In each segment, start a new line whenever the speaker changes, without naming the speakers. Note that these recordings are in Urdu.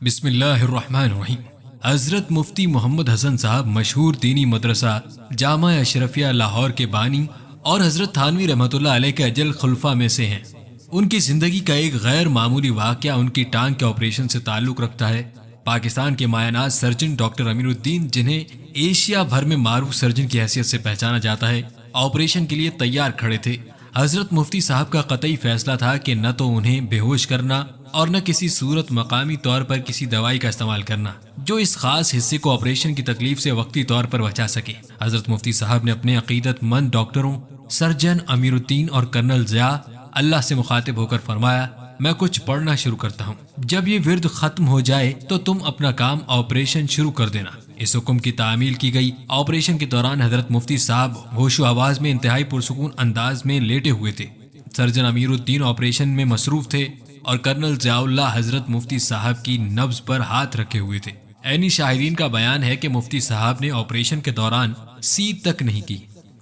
بسم اللہ الرحمن الرحیم۔ حضرت مفتی محمد حسن صاحب مشہور دینی مدرسہ جامع اشرفیہ لاہور کے بانی اور حضرت تھانوی رحمۃ اللہ علیہ کے اجل خلفاء میں سے ہیں۔ ان کی زندگی کا ایک غیر معمولی واقعہ ان کی ٹانگ کے آپریشن سے تعلق رکھتا ہے۔ پاکستان کے مایہ ناز سرجن ڈاکٹر امیر الدین، جنہیں ایشیا بھر میں معروف سرجن کی حیثیت سے پہچانا جاتا ہے، آپریشن کے لیے تیار کھڑے تھے۔ حضرت مفتی صاحب کا قطعی فیصلہ تھا کہ نہ تو انہیں بے ہوش کرنا اور نہ کسی صورت مقامی طور پر کسی دوائی کا استعمال کرنا جو اس خاص حصے کو آپریشن کی تکلیف سے وقتی طور پر بچا سکے۔ حضرت مفتی صاحب نے اپنے عقیدت مند ڈاکٹروں سرجن امیر الدین اور کرنل ضیاء اللہ سے مخاطب ہو کر فرمایا، میں کچھ پڑھنا شروع کرتا ہوں، جب یہ ورد ختم ہو جائے تو تم اپنا کام آپریشن شروع کر دینا۔ اس حکم کی تعمیل کی گئی۔ آپریشن کے دوران حضرت مفتی صاحب ہوش و آواز میں انتہائی پرسکون انداز میں لیٹے ہوئے تھے۔ سرجن امیر الدین آپریشن میں مصروف تھے اور کرنل ضیاء اللہ حضرت مفتی صاحب کی نبض پر ہاتھ رکھے ہوئے تھے۔ عینی شاہدین کا بیان ہے کہ مفتی صاحب نے آپریشن کے دوران سیدھ تک نہیں کی۔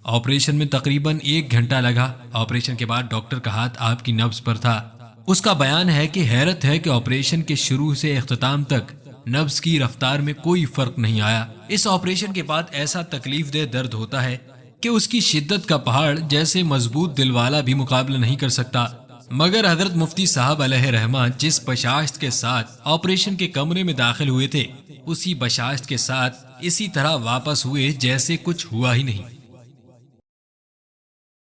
آپریشن میں تقریباً 1 گھنٹہ لگا۔ آپریشن کے بعد ڈاکٹر کا ہاتھ آپ کی نبض پر تھا۔ اس کا بیان ہے کہ حیرت ہے کہ آپریشن کے شروع سے اختتام تک نبض کی رفتار میں کوئی فرق نہیں آیا۔ اس آپریشن کے بعد ایسا تکلیف دہ درد ہوتا ہے کہ اس کی شدت کا پہاڑ جیسے مضبوط دل والا بھی مقابلہ نہیں کر سکتا، مگر حضرت مفتی صاحب علیہ رحمہ جس بشاشت کے ساتھ آپریشن کے کمرے میں داخل ہوئے تھے، اسی بشاشت کے ساتھ اسی طرح واپس ہوئے جیسے کچھ ہوا ہی نہیں۔